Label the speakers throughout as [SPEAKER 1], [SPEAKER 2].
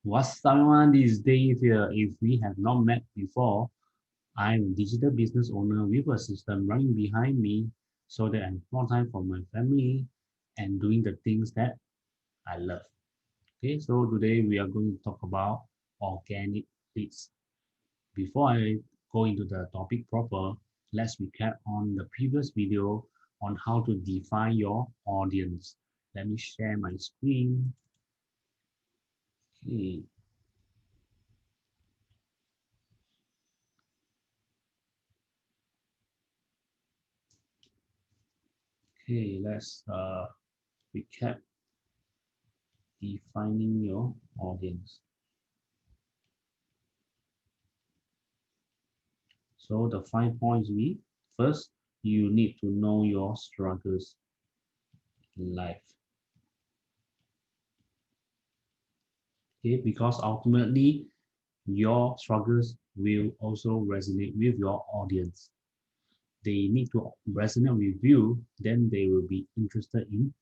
[SPEAKER 1] What's someone these days here? If we have not met before, I'm a digital business owner with a system running behind me so that I have more time for my family and doing the things that I love. Okay, so today we are going to talk about organic leads. Before I go into the topic proper, let's recap on the previous video on how to define your audience. Let me share my screen. Okay, let's recap defining your audience. So the 5 points we first, you need to know your struggles in life. Okay, because ultimately your struggles will also resonate with your audience. They need to resonate with you, then they will be interested in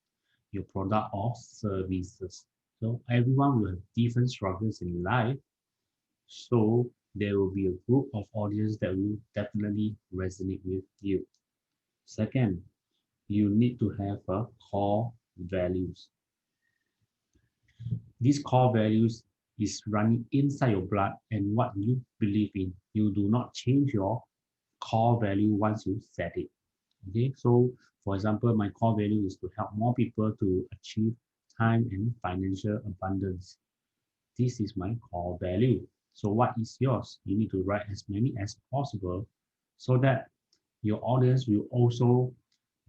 [SPEAKER 1] your product or services. So everyone will have different struggles in life. So there will be a group of audience that will definitely resonate with you. Second, you need to have a core values. These core values is running inside your blood and what you believe in. You do not change your core value once you set it. Okay, so for example, my core value is to help more people to achieve time and financial abundance. This is my core value. So what is yours? You need to write as many as possible so that your audience will also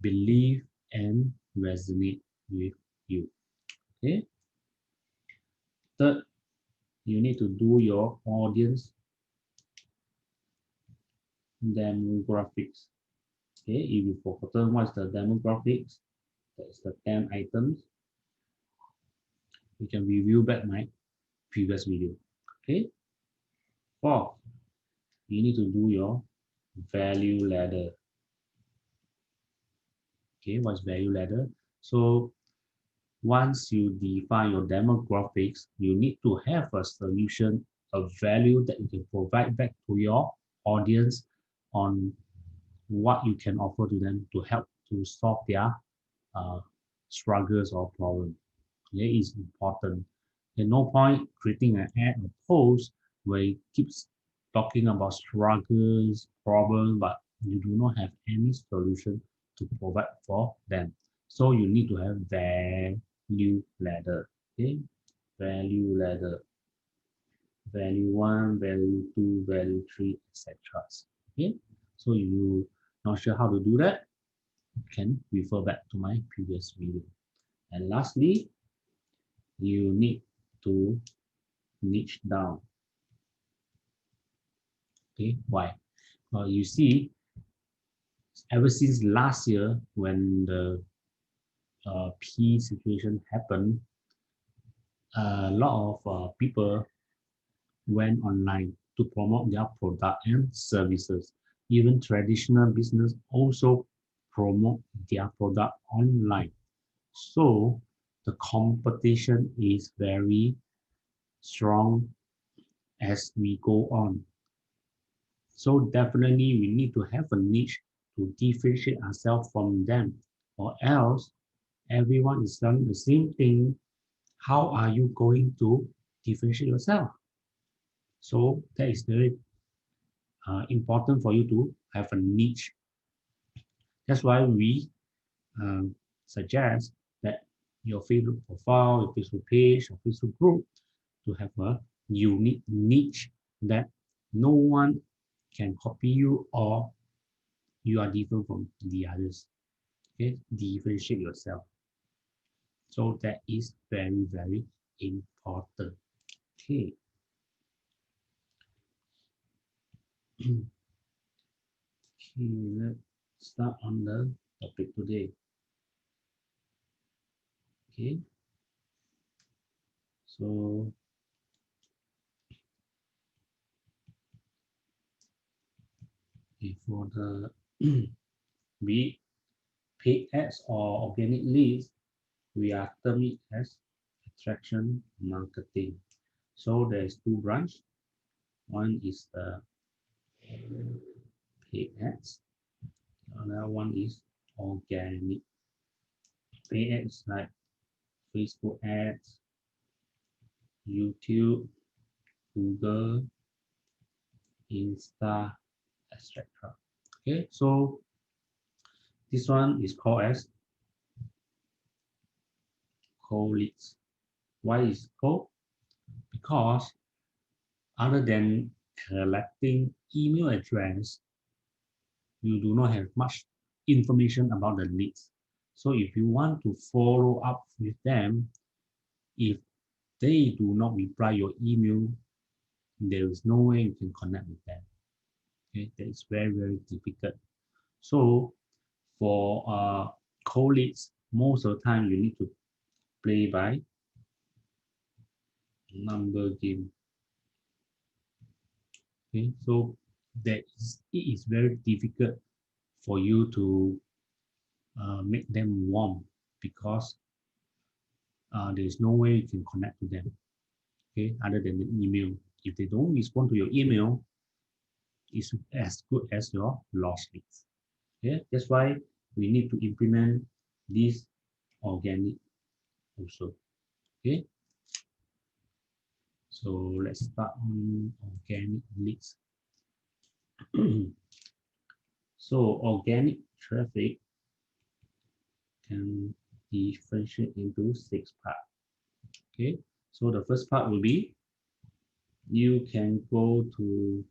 [SPEAKER 1] believe and resonate with you. Okay. Third, you need to do your audience demographics. Okay, if you forgotten what's the demographics, that's the 10 items. You can review back my previous video. Okay. Fourth, you need to do your value ladder. Okay, what's value ladder? So once you define your demographics, you need to have a solution, a value that you can provide back to your audience on what you can offer to them to help to solve their uh, struggles or problems. Yeah, it's important. There's no point creating an ad or post where it keeps talking about struggles, problems, but you do not have any solution to provide for them. So you need to have value ladder. Okay, value ladder, value one, value two, value three, etc. Okay, so you not sure how to do that, you can refer back to my previous video. And lastly, you need to niche down. Okay, why? Well, you see, ever since last year when the peace situation happened, a lot of people went online to promote their product and services. Even traditional business also promote their product online. So the competition is very strong as we go on. So definitely we need to have a niche to differentiate ourselves from them, or else everyone is selling the same thing. How are you going to differentiate yourself? So that is very important for you to have a niche. That's why we suggest that your Facebook profile, your Facebook page, your Facebook group to have a unique niche that no one can copy you or you are different from the others. Okay, differentiate yourself. So that is very, very important. Okay. Okay, let's start on the topic today. Okay, so for the be paid ads or organic leads, we are terming it as attraction marketing. So there's two branch. One is the paid ads. Another one is organic. Paid ads like Facebook ads, YouTube, Google, Insta, etc. Okay, so this one is called as cold leads. Why is cold? Because other than collecting email address, you do not have much information about the leads. So if you want to follow up with them, if they do not reply your email, there is no way you can connect with them. Okay, that is very, very difficult. So for cold leads, most of the time you need to play by number game. Okay, so it is very difficult for you to make them warm because there is no way you can connect to them. Okay, other than the email. If they don't respond to your email, it's as good as your lost leads. Okay, that's why we need to implement this organic also. Okay, so let's start on organic leads. So organic traffic can differentiate into 6 parts. Okay, so the first part will be you can go to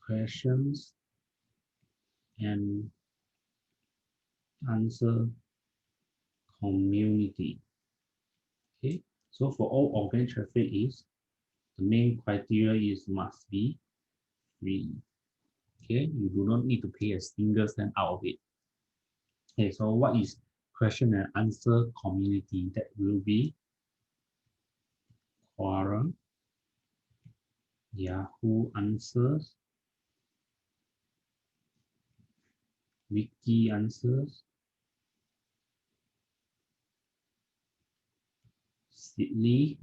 [SPEAKER 1] questions and answer community. Okay, so for all organic traffic is the main criteria is must be free. Okay, you do not need to pay a single cent out of it. Okay, so what is question and answer community? That will be Quora, Yahoo Answers, Wiki Answers, Sidley,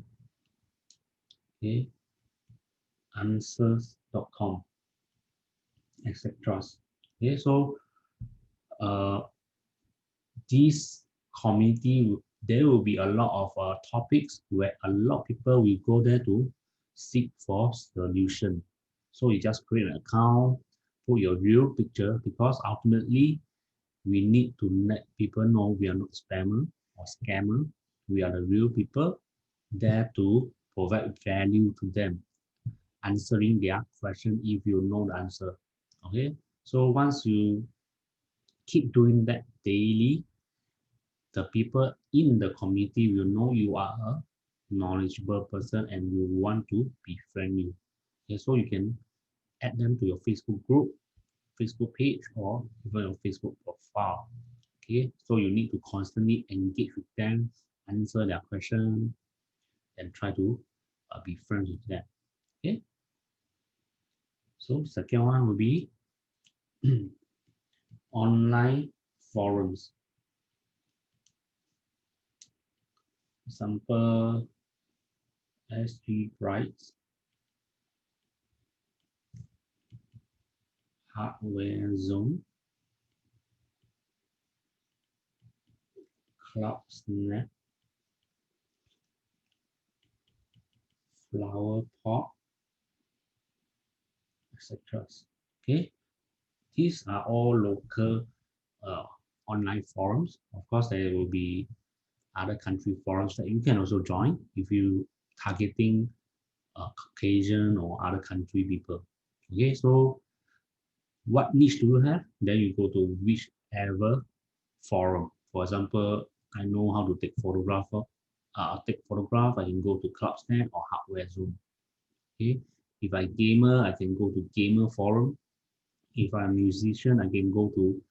[SPEAKER 1] okay, answers.com, etc. Okay, so uh, this community, there will be a lot of topics where a lot of people will go there to seek for solution. So you just create an account, put your real picture because ultimately we need to let people know we are not spammer or scammer. We are the real people there to provide value to them, answering their question if you know the answer. Okay, so once you keep doing that daily, the people in the community will know you are a knowledgeable person and will want to befriend you. Okay, so you can add them to your Facebook group, Facebook page, or even your Facebook profile. Okay, so you need to constantly engage with them, answer their question, and try to be friends with them. Okay, so second one will be online forums. Example, SG Brights, Hardware Zone, Cloud Snap, Flower Pot, etc. Okay, these are all local uh, online forums. Of course, there will be other country forums that you can also join if you targeting Caucasian or other country people. Okay, so what niche do you have? Then you go to whichever forum. For example, I know how to take photographer. Take photograph. I can go to CloudSnap or Hardware Zoom. Okay, if I gamer, I can go to gamer forum. If I'm a musician, I can go to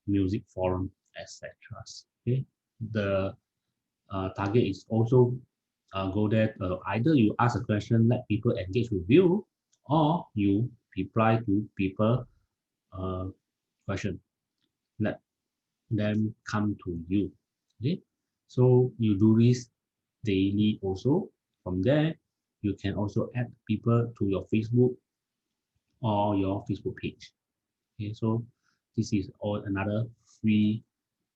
[SPEAKER 1] music forum, etc. Okay, the target is also go there. Either you ask a question, let people engage with you, or you reply to people question, let them come to you. Okay, so you do this daily also. From there, you can also add people to your Facebook or your Facebook page. Okay, so this is all another free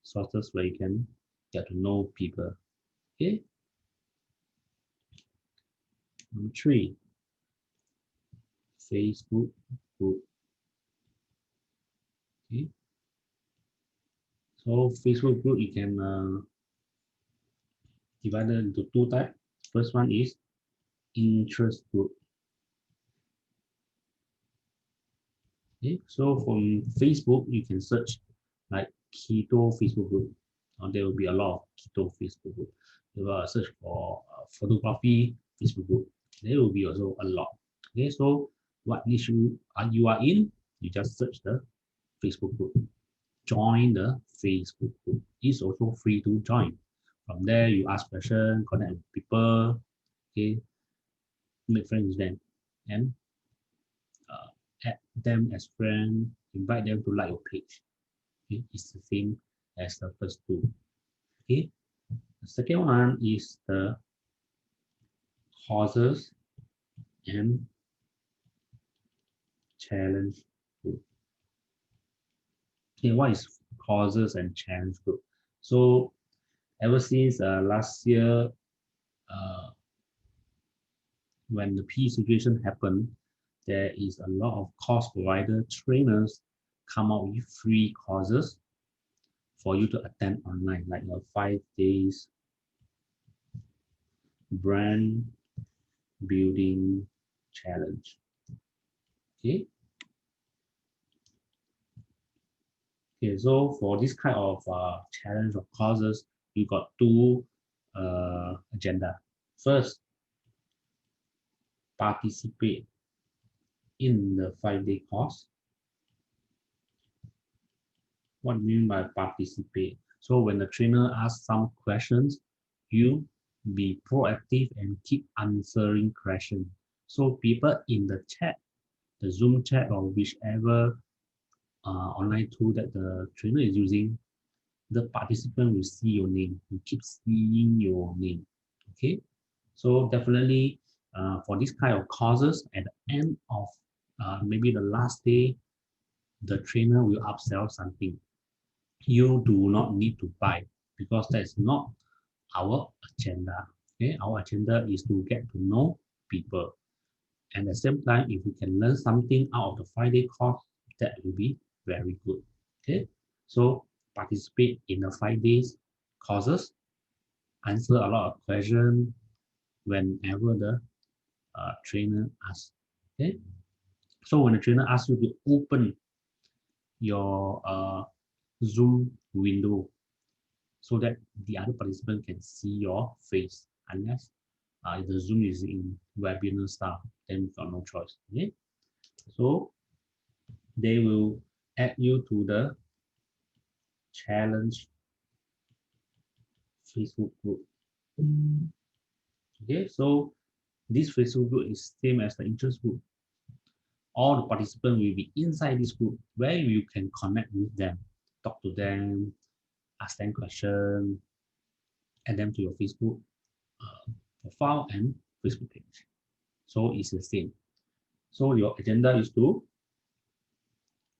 [SPEAKER 1] sources where you can get to know people. Okay, number three, Facebook group. Okay, so Facebook group you can divide it into two types. First one is interest group. Okay, so from Facebook you can search like keto Facebook group. There will be a lot of keto Facebook group. You will search for photography Facebook group. There will be also a lot. Okay, so what niche you are in, you just search the Facebook group. Join the Facebook group. It's also free to join. From there, you ask questions, connect with people, okay, make friends with them, and uh, add them as friends, invite them to like your page. Okay, it's the same as the first two. Okay, the second one is the causes and challenge group. Okay, what is causes and challenge group? So ever since last year, uh, when the peace situation happened, there is a lot of course provider trainers come out with free courses for you to attend online, like a 5 days brand building challenge. Okay. Okay, so for this kind of challenge of courses, you got two agenda. First, participate in the 5 day course. What do you mean by participate? So when the trainer asks some questions, you be proactive and keep answering questions. So people in the chat, the Zoom chat or whichever online tool that the trainer is using, the participant will see your name. You keep seeing your name. Okay, so definitely for this kind of courses, at the end of maybe the last day, the trainer will upsell something. You do not need to buy because that's not our agenda. Okay, our agenda is to get to know people. And at the same time, if you can learn something out of the 5 day course, that will be very good. Okay, so participate in the 5 days courses, answer a lot of questions whenever the trainer asks. Okay, so when the trainer asks you to open your Zoom window so that the other participant can see your face, unless the Zoom is in webinar style, then you got no choice. Okay, so they will add you to the challenge Facebook group. Okay, so this Facebook group is same as the interest group. All the participants will be inside this group where you can connect with them, talk to them, ask them questions, add them to your Facebook profile and Facebook page. So it's the same. So your agenda is to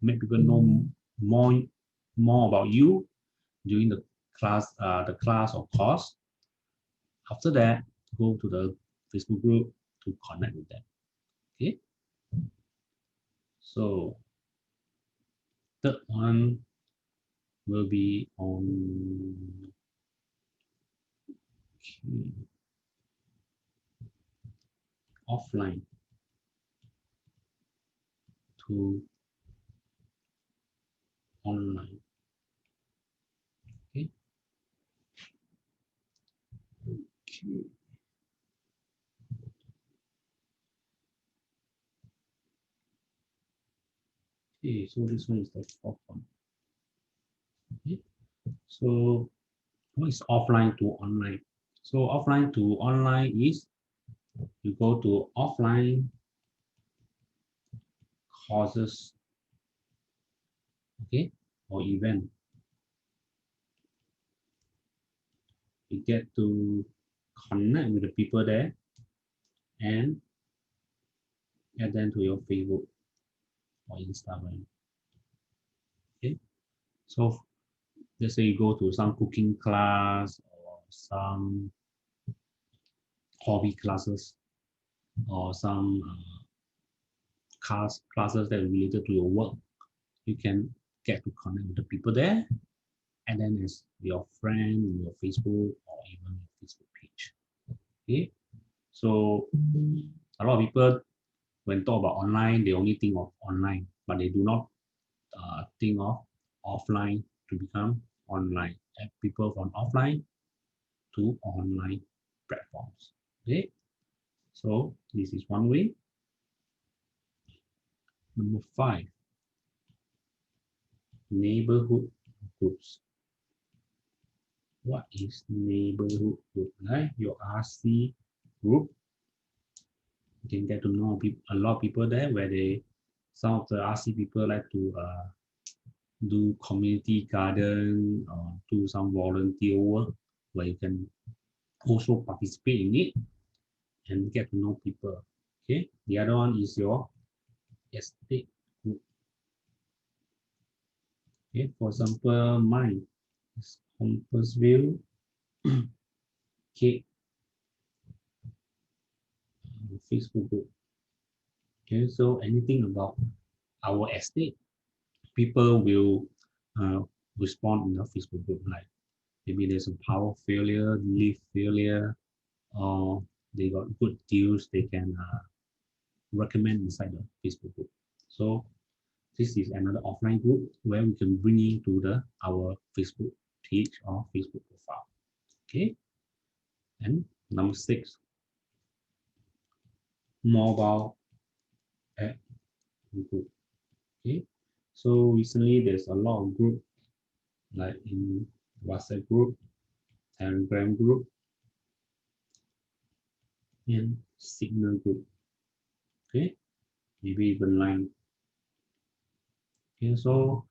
[SPEAKER 1] make people know more about you during the class or course. After that, go to the Facebook group to connect with them. Okay. So third one will be on offline to online. Okay. Okay. Okay, so this one is the fourth one. Okay. So what is offline to online? So offline to online is you go to offline courses, okay, or event. You get to connect with the people there. and add them to your Facebook or Instagram. Okay, so let's say you go to some cooking class or some hobby classes or some classes that are related to your work. You can get to connect with the people there, and then as your friend in your Facebook or even your Facebook page. Okay, so a lot of people when talk about online, they only think of online, but they do not think of offline to become online. And people from offline to online platforms. Okay, so this is one way. Number 5, neighborhood groups. What is neighborhood group? Right, your RC group. You can get to know a lot of people there where some of the RC people like to do community garden or do some volunteer work where you can also participate in it and get to know people. Okay, the other one is your estate group. Okay, for example, mine is Compassville Cape Facebook group. Okay, so anything about our estate, people will uh, respond in the Facebook group. Like maybe there's a power failure, leaf failure, or they got good deals they can recommend inside the Facebook group. So this is another offline group where we can bring into our Facebook page or Facebook profile. Okay, and number 6, mobile app group. Okay, so recently there's a lot of group like in WhatsApp group, Telegram group, and Signal group. Okay, maybe even Line. Okay, so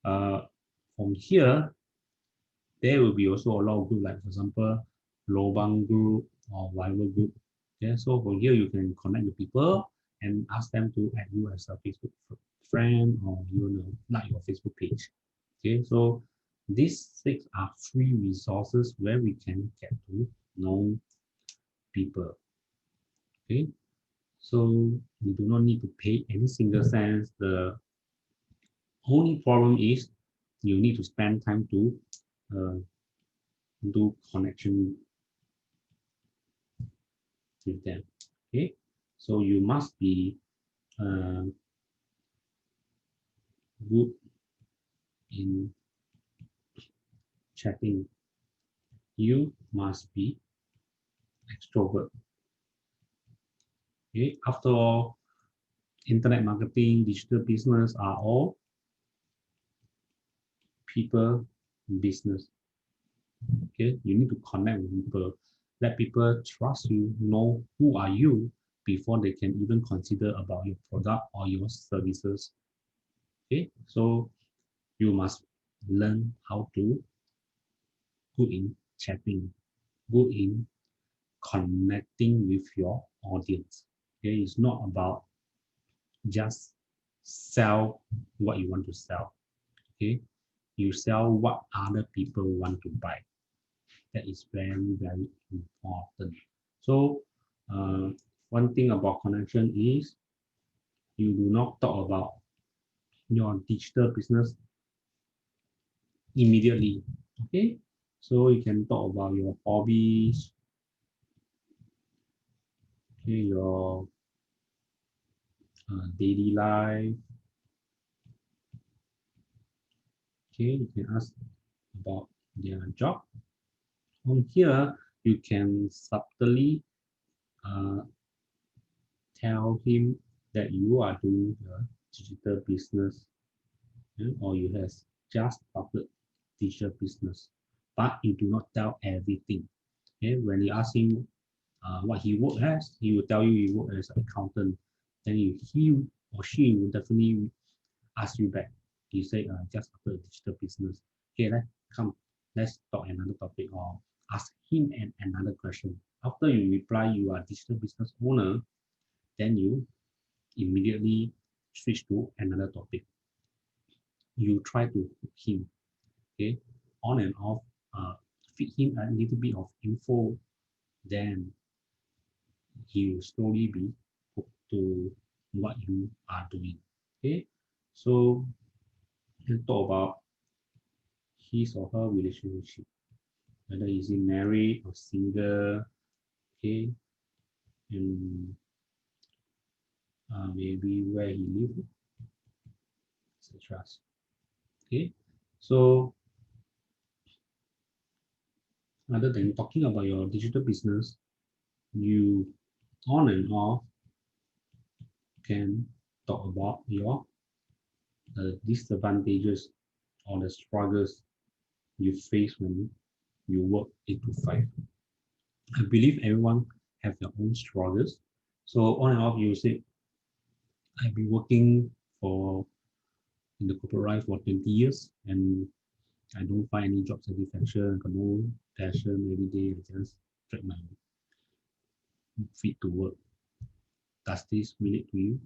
[SPEAKER 1] uh, from here there will be also a lot of group, like for example, Lobang group or whatever group. Okay, so from here you can connect with people and ask them to add you as a Facebook friend or like your Facebook page. Okay, so these 6 are free resources where we can get to know people. Okay, so you do not need to pay any single cents. The only problem is you need to spend time to uh, do connection with them. Okay, so you must be uh, good in chatting. You must be extrovert. Okay, after all, internet marketing, digital business are all people business. Okay, you need to connect with people, let people trust you, know who are you before they can even consider about your product or your services. Okay, so you must learn how to go in chatting, go in connecting with your audience. Okay, it's not about just sell what you want to sell. Okay, you sell what other people want to buy. That is very, very important. So, one thing about connection is you do not talk about your digital business immediately. Okay, so you can talk about your hobbies, okay, your daily life. Okay, you can ask about their job. From here, you can subtly uh, tell him that you are doing a digital business, or you have just started digital business, but you do not tell everything. Okay, when you ask him what he work as, he will tell you he work as an accountant. Then he or she will definitely ask you back. You say just started a digital business. Okay, let's talk another topic or ask him another question. After you reply you are digital business owner, then you immediately switch to another topic. You try to hook him, okay, on and off, feed him a little bit of info, then he will slowly be hooked to what you are doing. Okay, so let's talk about his or her relationship, whether is he married or single, okay, and maybe where he lives, etc. Okay, so other than talking about your digital business, you on and off can talk about your disadvantages or the struggles you face when you work 8 to 5. I believe everyone have their own struggles. So on and off, you say, I've been working for in the corporate life for 20 years and I don't find any job satisfaction, got no passion every day, I just drag my feet to work. Does this relate to you?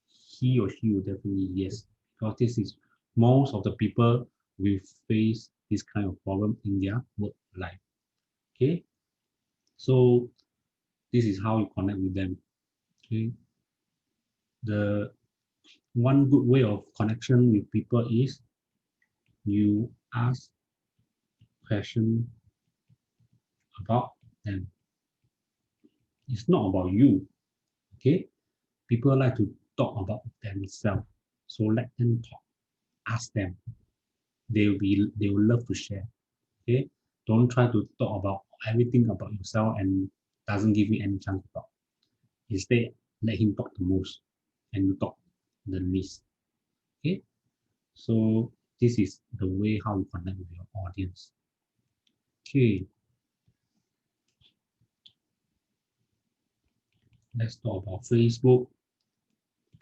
[SPEAKER 1] He or she will definitely yes, because this is most of the people will face this kind of problem in their work life. Okay, so this is how you connect with them. Okay, the one good way of connection with people is you ask question about them. It's not about you. Okay, people like to talk about themselves, so let them talk. Ask them. They will love to share. Okay, don't try to talk about everything about yourself and doesn't give you any chance to talk. Instead, let him talk the most and you talk the least. Okay, so this is the way how you connect with your audience. Okay, let's talk about Facebook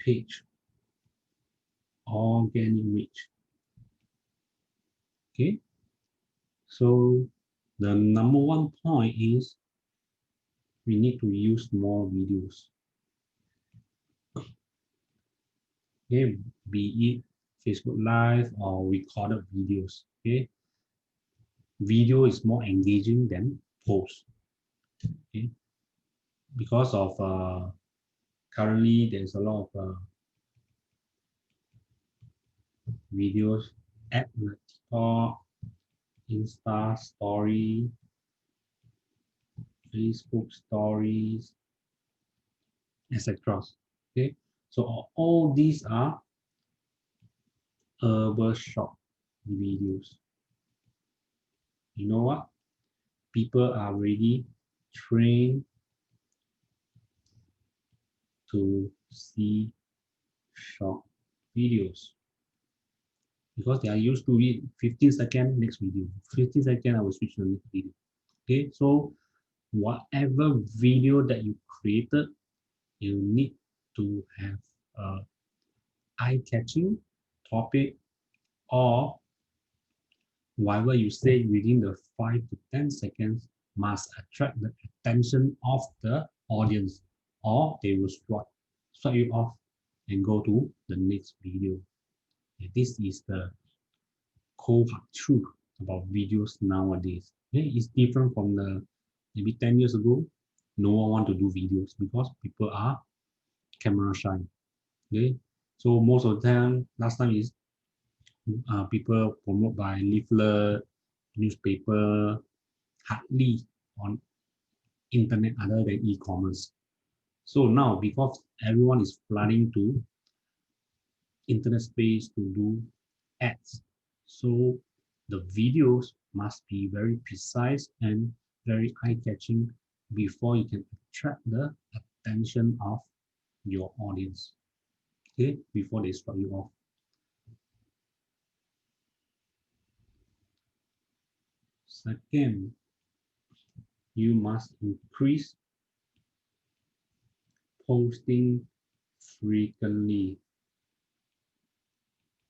[SPEAKER 1] page organic reach. Okay, so the number one point is we need to use more videos. Okay, be it Facebook Live or recorded videos. Okay, video is more engaging than post. Okay, because of currently there's a lot of videos app like TikTok, Insta Story, Facebook Stories, etc. Okay, so all these are herbal shop videos. You know what? People are already trained to see short videos because they are used to it 15 second next video 15 second I will switch to the next video. Okay, so whatever video that you created, you need to have a eye-catching topic or whatever you say within the 5 to 10 seconds must attract the attention of the audience or they will swipe you off and go to the next video. And this is the cold hard truth about videos nowadays. Okay? It's different from the maybe 10 years ago. No one want to do videos because people are camera shy. Okay, so most of the time, last time is people promote by leaflet, newspaper, hardly on internet other than e-commerce. So now, because everyone is flooding to internet space to do ads, so the videos must be very precise and very eye-catching before you can attract the attention of your audience. Okay, before they start you off. Second, you must increase posting frequently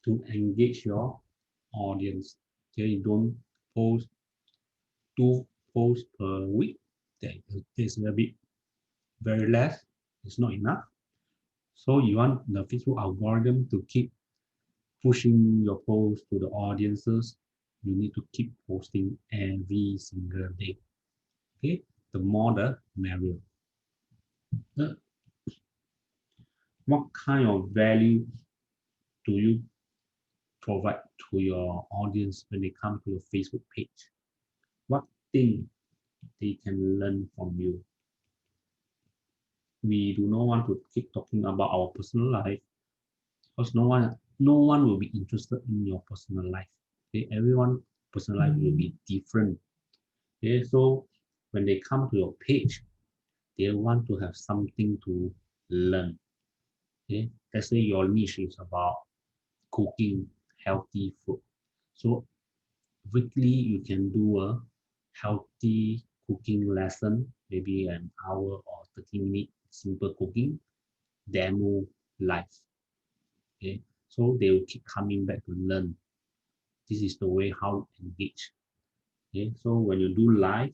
[SPEAKER 1] to engage your audience. Okay, you don't post 2 posts per week. there's a bit very less. It's not enough. So you want the Facebook algorithm to keep pushing your post to the audiences. You need to keep posting every single day. Okay, the more the merrier. Uh, What kind of value do you provide to your audience when they come to your Facebook page? What thing they can learn from you? We do not want to keep talking about our personal life because no one will be interested in your personal life. Okay, everyone personal life will be different. Okay, so when they come to your page, they want to have something to learn. Okay, let's say your niche is about cooking healthy food. So weekly you can do a healthy cooking lesson, maybe an hour or 30 minute simple cooking demo live. Okay, so they will keep coming back to learn. This is the way how to engage. Okay, so when you do live,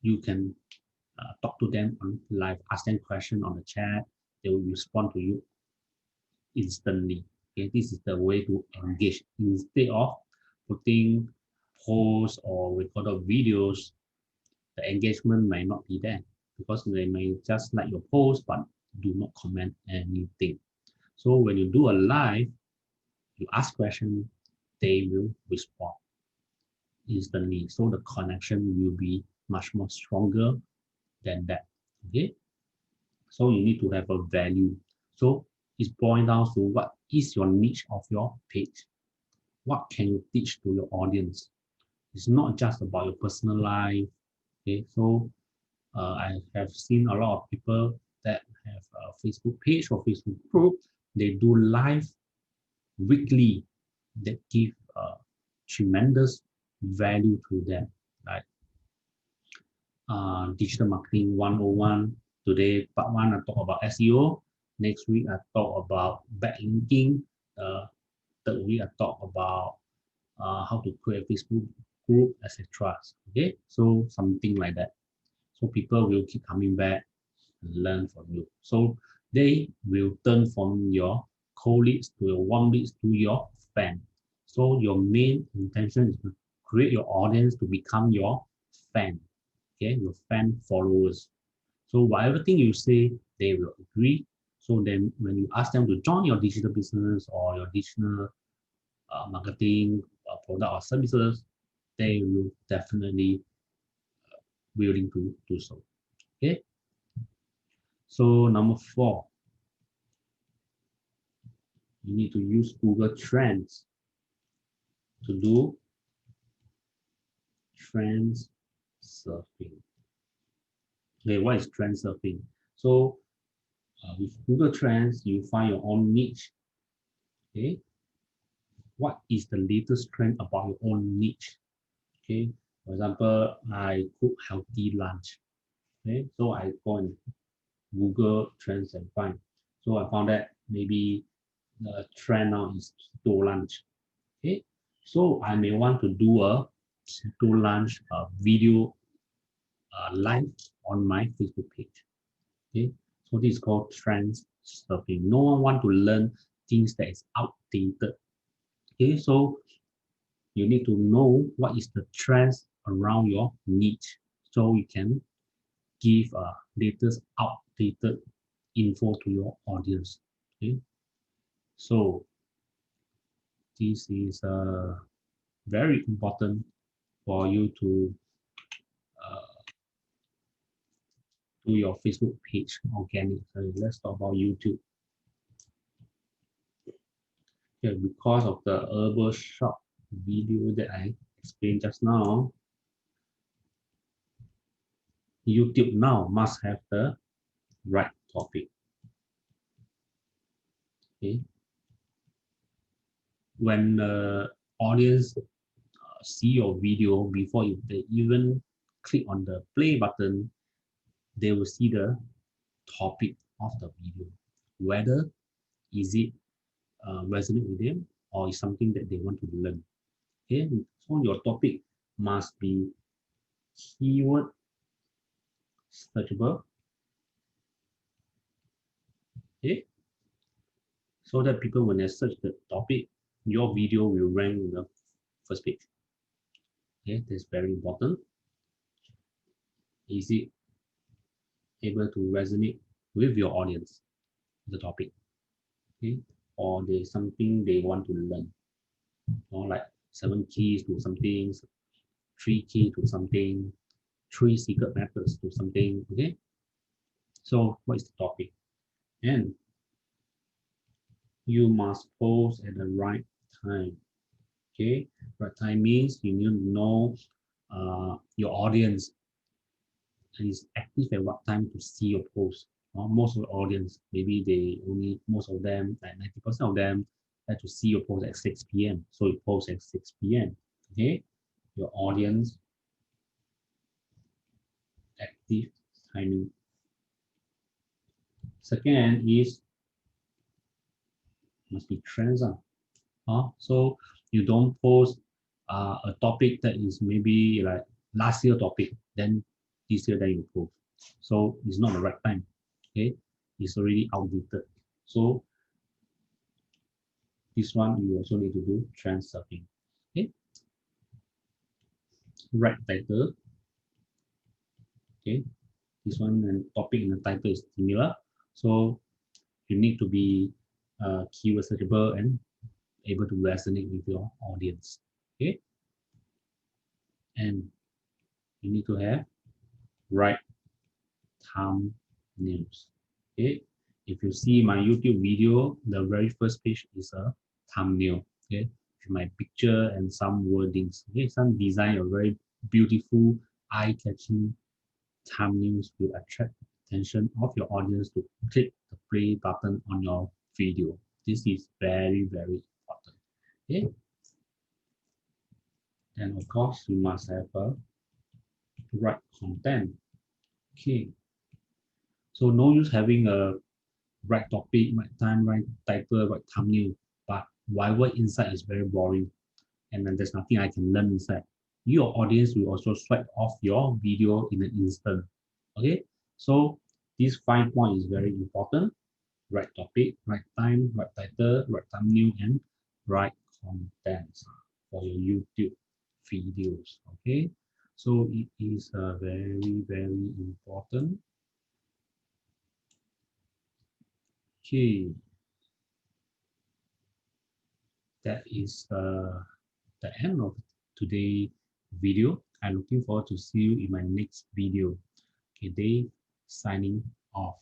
[SPEAKER 1] you can talk to them on live, ask them question on the chat. They will respond to you instantly. Okay, this is the way to engage instead of putting posts or recorded videos. The engagement might not be there because they may just like your post but do not comment anything. So when you do a live, you ask questions, they will respond instantly. So the connection will be much more stronger than that. Okay. So you need to have a value. So it's boiled down to what is your niche of your page? What can you teach to your audience? It's not just about your personal life. Okay. So I have seen a lot of people that have a Facebook page or Facebook group. They do live weekly that give tremendous value to them. Like digital marketing 101. Today, part one, I talk about SEO. Next week, I talk about backlinking. Third week, I talk about how to create a Facebook group, etc. Okay, so something like that. So people will keep coming back and learn from you. So they will turn from your cold leads to your warm leads to your fan. So your main intention is to create your audience to become your fan. Okay, your fan followers. So whatever thing you say, they will agree. So then when you ask them to join your digital business or your digital marketing product or services, they will definitely willing to do so. Okay. So number four, you need to use Google Trends to do trends surfing. Okay, what is trend surfing? So with Google Trends, you find your own niche. Okay, what is the latest trend about your own niche? Okay, for example, I cook healthy lunch. Okay, so I go and Google Trends and find. So I found that maybe the trend now is keto lunch. Okay, so I may want to do a keto lunch video live on my Facebook page. Okay, so this is called trends surfing. No one want to learn things that is outdated. Okay, so you need to know what is the trends around your niche, so you can give latest outdated info to your audience. Okay, so this is very important for you to do your Facebook page organic. So let's talk about YouTube. Yeah, because of the herbal shop video that I explained just now, YouTube now must have the right topic. Okay, when the audience see your video before they even click on the play button, they will see the topic of the video, whether is it resonate with them or is something that they want to learn. Okay, so your topic must be keyword searchable. Okay, so that people when they search the topic, your video will rank in the first page. Okay, that's very important. Is it able to resonate with your audience, the topic? Okay, or there's something they want to learn, or like 7 keys to something, 3 key to something, 3 secret methods to something. Okay, so what is the topic? And you must post at the right time. Okay, right time means you need to know your audience is active at what time to see your post. Most of the audience, maybe they only, most of them, like 90% of them, like to see your post at 6 p.m. So you post at 6 p.m. Okay, your audience active timing. Second is must be trends. So you don't post a topic that is maybe like last year topic, then this year then you post. So it's not the right time. Okay, it's already outdated. So this one you also need to do trend surfing. Okay, right title. Okay, this one and topic in the title is similar. So you need to be keyword searchable and able to resonate with your audience. Okay, and you need to have right thumbnails. Okay, if you see my YouTube video, the very first page is a thumbnail. Okay, with my picture and some wordings. Okay, some design a very beautiful, eye-catching thumbnails will attract attention of your audience to click the play button on your video. This is very, very important. Okay, and of course you must have a right content. Okay, so no use having a right topic, right time, right title, right thumbnail, but whatever inside is very boring, and then there's nothing I can learn inside. Your audience will also swipe off your video in an instant. Okay, so this 5 point is very important. Right topic, right time, right title, right thumbnail, and right content for your YouTube videos. Okay, so it is very, very important. Okay, that is the end of today's video. I'm looking forward to see you in my next video. Okay, Dave signing off.